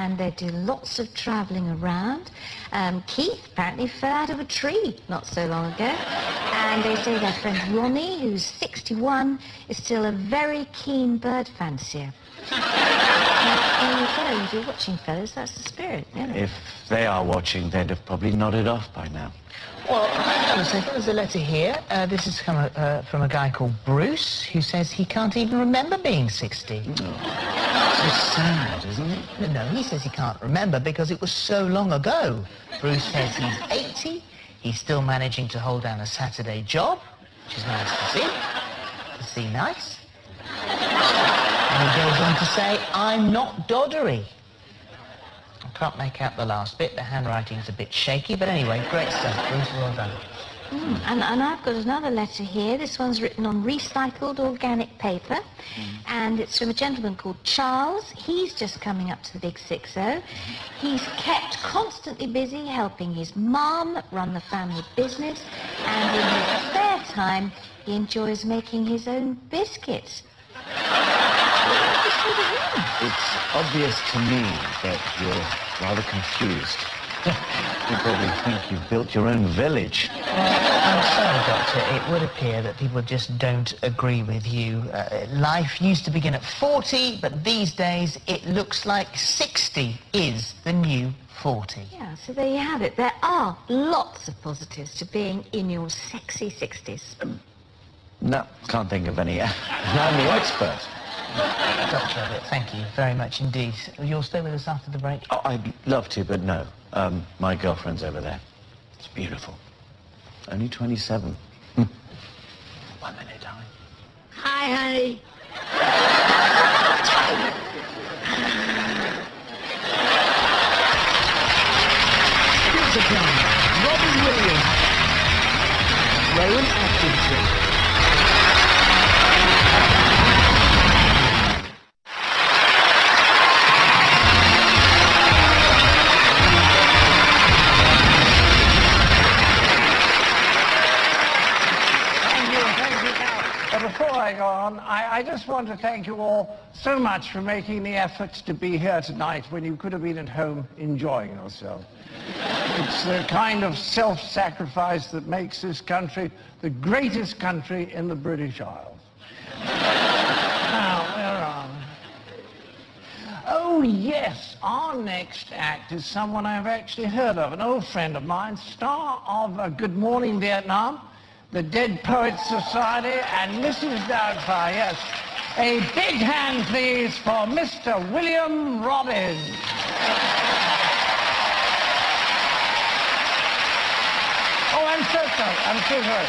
and they do lots of travelling around. Keith apparently fell out of a tree not so long ago, and they say their friend Ronnie, who's 61, is still a very keen bird fancier. If you're watching, fellas, that's the spirit, isn't it? If they are watching, they'd have probably nodded off by now. Well, hang on a second, there's a letter here. This is from a guy called Bruce, who says he can't even remember being 60. Oh. It's sad, isn't it? No, he says he can't remember because it was so long ago. Bruce says he's 80, he's still managing to hold down a Saturday job, which is nice to see nice. And he goes on to say, I'm not doddery. I can't make out the last bit. The handwriting's a bit shaky, but anyway, great stuff. Bruce, well done. And I've got another letter here. This one's written on recycled organic paper, and it's from a gentleman called Charles. He's just coming up to the big 60. He's kept constantly busy helping his mum run the family business, and in his spare time, he enjoys making his own biscuits. It's obvious to me that you're rather confused. You probably think you've built your own village. I'm sorry, Doctor. It would appear that people just don't agree with you. Life used to begin at 40, but these days it looks like 60 is the new 40. Yeah, so there you have it. There are lots of positives to being in your sexy 60s. No, can't think of any. I'm the expert. Doctor, thank you very much indeed. You'll stay with us after the break? Oh, I'd love to, but no. My girlfriend's over there. It's beautiful. Only 27. 1 minute, darling. Hi, honey. Here's a drama. Robin Williams. Rowan Atkinson. Before I go on, I just want to thank you all so much for making the effort to be here tonight when you could have been at home enjoying yourself. It's the kind of self-sacrifice that makes this country the greatest country in the British Isles. Now, where are we? Oh, yes, our next act is someone I've actually heard of, an old friend of mine, star of Good Morning Vietnam, the Dead Poets Society, and Mrs. Doubtfire. Yes, a big hand, please, for Mr. William Robbins. Oh, I'm so sorry.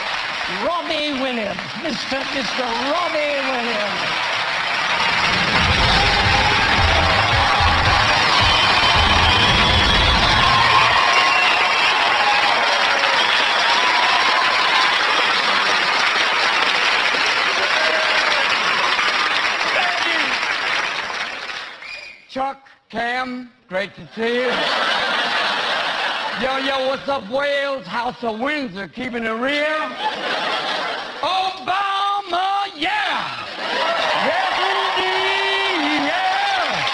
Robbie Williams. Mr. Robbie Williams. Chuck, Cam, great to see you. Yo, what's up, Wales? House of Windsor, keeping it real? Obama, yeah! Yes, indeed, yeah!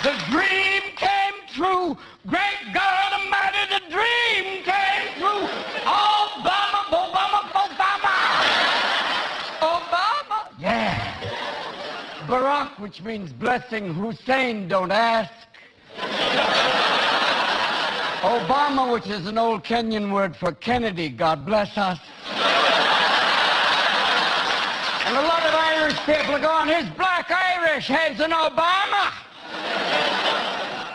The dream came true. Great God Almighty, the dream came true. Obama, Obama, Obama! Obama, yeah! Barack, which means blessing. Hussein, don't ask. Obama, which is an old Kenyan word for Kennedy, God bless us. And a lot of Irish people are going, he's black Irish, he's an Obama.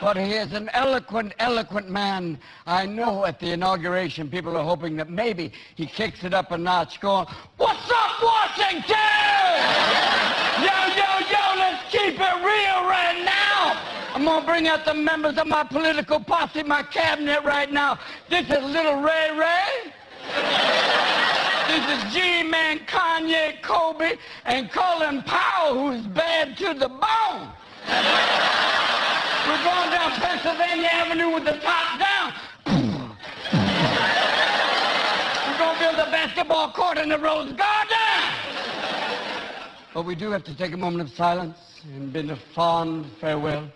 But he is an eloquent, eloquent man. I know at the inauguration people are hoping that maybe he kicks it up a notch going, what's up, Washington? Yo, let's keep it real right now. I'm going to bring out the members of my political posse, my cabinet right now. This is Little Ray Ray. This is G-Man, Kanye, Kobe, and Colin Powell, who's bad to the bone. We're going down Pennsylvania Avenue with the top down. We're going to build a basketball court in the Rose Garden. But we do have to take a moment of silence and bid a fond farewell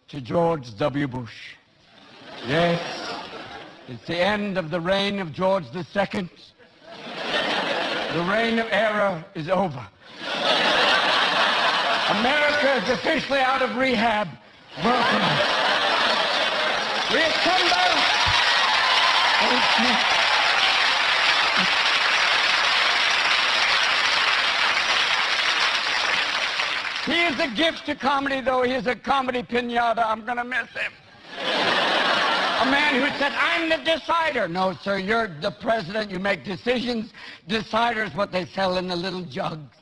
to George W. Bush. Yes, it's the end of the reign of George II. The reign of error is over. America is officially out of rehab. Welcome. Reassemble. He is a gift to comedy, though. He is a comedy pinata. I'm going to miss him. A man who said, I'm the decider. No, sir, you're the president. You make decisions. Deciders, what they sell in the little jugs.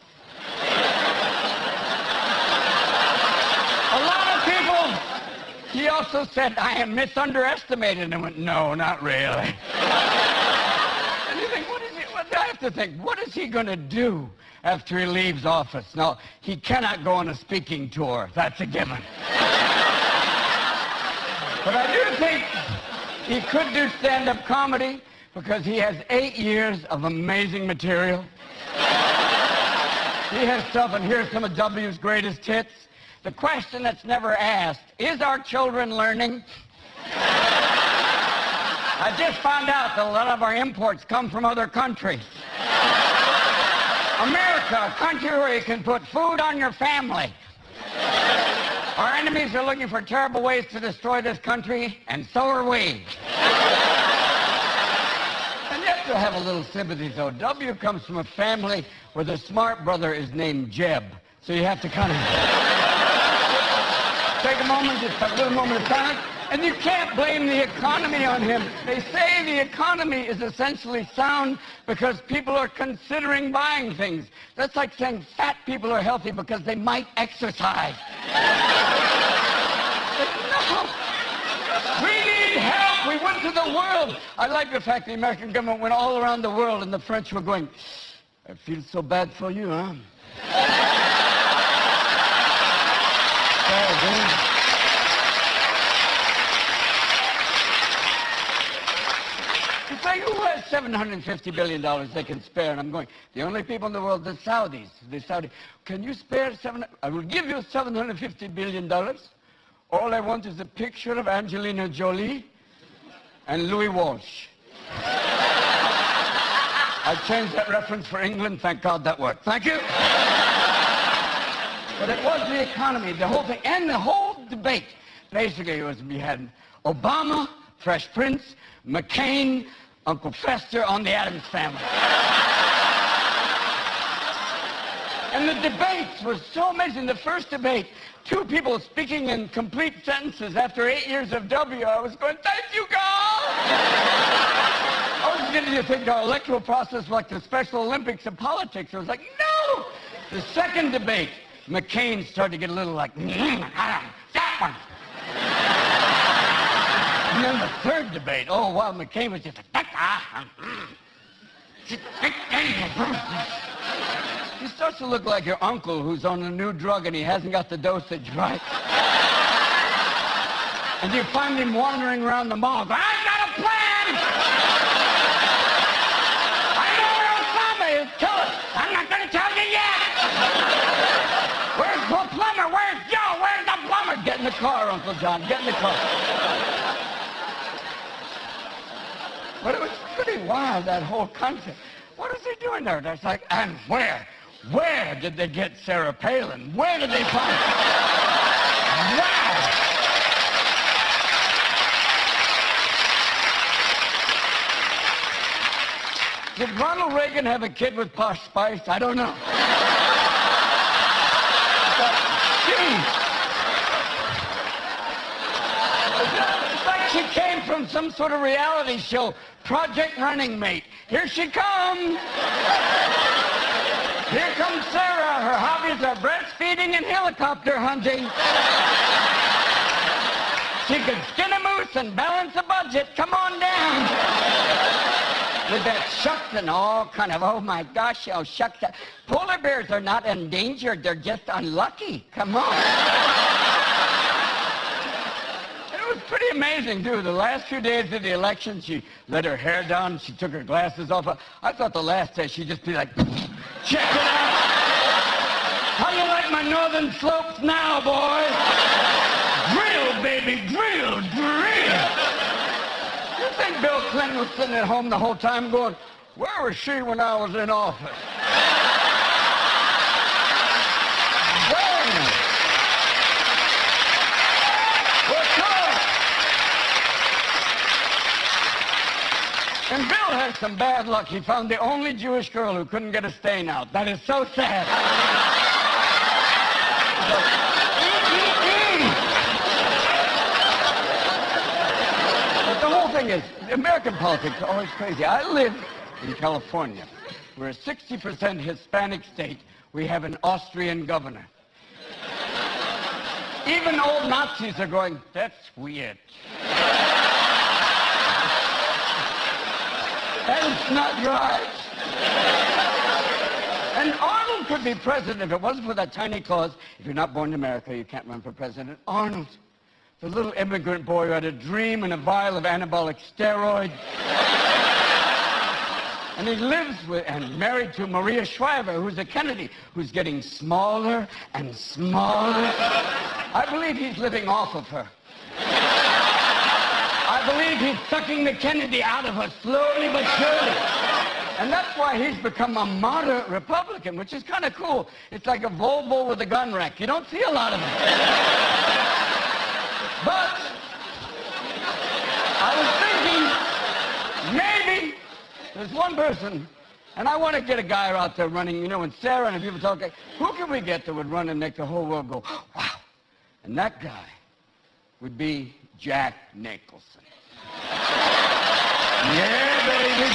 A lot of people, he also said, I am misunderestimated. And I went, no, not really. And you think, what do I have to think? What is he going to do after he leaves office? No, he cannot go on a speaking tour. That's a given. But I do think he could do stand-up comedy because he has 8 years of amazing material. He has stuff, and here's some of W's greatest hits. The question that's never asked, is our children learning? I just found out that a lot of our imports come from other countries. America, a country where you can put food on your family. Our enemies are looking for terrible ways to destroy this country, and so are we. And you have to have a little sympathy, though. W comes from a family where the smart brother is named Jeb. So you have to kind of take a moment, just a little moment of silence. And you can't blame the economy on him. They say the economy is essentially sound because people are considering buying things. That's like saying fat people are healthy because they might exercise. No. We need help. We went to the world. I like the fact the American government went all around the world and the French were going, I feel so bad for you, huh? It's like, who has $750 billion they can spare? And I'm going, the only people in the world, the Saudis. Can you spare I will give you $750 billion. All I want is a picture of Angelina Jolie and Louis Walsh. I changed that reference for England. Thank God that worked. Thank you. But it was the economy, the whole thing, and the whole debate. Basically, we had Obama, Fresh Prince, McCain, Uncle Fester on the Addams Family. And the debates were so amazing. The first debate, two people speaking in complete sentences after 8 years of W. I was going, thank you, God! I was beginning to think our electoral process was like the Special Olympics of politics. I was like, no! The second debate, McCain started to get a little like, that one. And then the third debate, oh, wow, McCain was just like, he starts to look like your uncle who's on a new drug and he hasn't got the dosage right. And you find him wandering around the mall going, I've got a plan! I know where Osama is. Tell us. I'm not going to tell you yet. Where's the plumber? Where's Joe? Where's the plumber? Get in the car, Uncle John. Get in the car. But it was pretty wild, that whole concept. What is he doing there? It's like, and where? Where did they get Sarah Palin? Where did they find her? Wow! Did Ronald Reagan have a kid with Posh Spice? I don't know. It's like she came from some sort of reality show. Project Running Mate. Here she comes. Here comes Sarah. Her hobbies are breastfeeding and helicopter hunting. She could skin a moose and balance a budget. Come on down. With that shucks and all kind of, oh my gosh, oh shucks. Polar bears are not endangered. They're just unlucky. Come on. It was pretty amazing, too. The last few days of the election, she let her hair down. She took her glasses off. I thought the last day she'd just be like, check it out. How you like my northern slopes now, boys? Real baby, drill, drill. You think Bill Clinton was sitting at home the whole time going, where was she when I was in office? Damn. What's up? And Bill had some bad luck. He found the only Jewish girl who couldn't get a stain out. That is so sad. But the whole thing is, American politics are always crazy. I live in California. We're a 60% Hispanic state. We have an Austrian governor. Even old Nazis are going, that's weird. That's not right. And Arnold could be president if it wasn't for that tiny clause. If you're not born in America, you can't run for president. Arnold, the little immigrant boy who had a dream and a vial of anabolic steroids. And he lives with and married to Maria Shriver, who's a Kennedy, who's getting smaller and smaller. I believe he's living off of her. I believe he's sucking the Kennedy out of her slowly but surely. And that's why he's become a moderate Republican, which is kind of cool. It's like a Volvo with a gun rack. You don't see a lot of them. But I was thinking, maybe there's one person, and I want to get a guy out there running, you know, when Sarah and people talk, who can we get that would run and make the whole world go, wow? And that guy would be Jack Nicholson. Yeah, baby.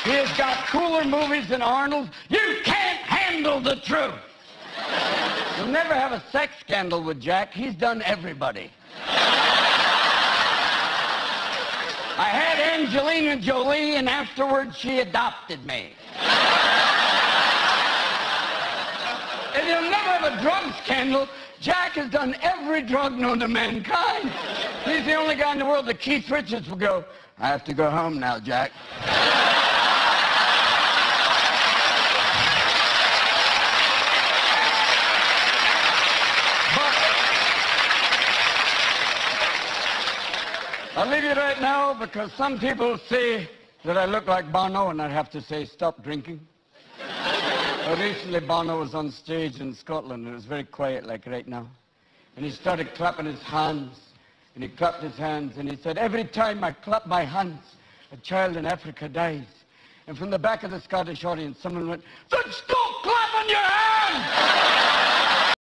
He has got cooler movies than Arnold. You can't handle the truth. You'll never have a sex scandal with Jack. He's done everybody. I had Angelina Jolie, and afterwards she adopted me. And you'll never have a drug scandal. Jack has done every drug known to mankind. He's the only guy in the world that Keith Richards will go, I have to go home now, Jack. I'll leave you right now because some people say that I look like Bono, and I have to say, stop drinking. Recently, Bono was on stage in Scotland, and it was very quiet, like right now. And he started clapping his hands, and he clapped his hands, and he said, every time I clap my hands, a child in Africa dies. And from the back of the Scottish audience, someone went, then stop clapping your hands!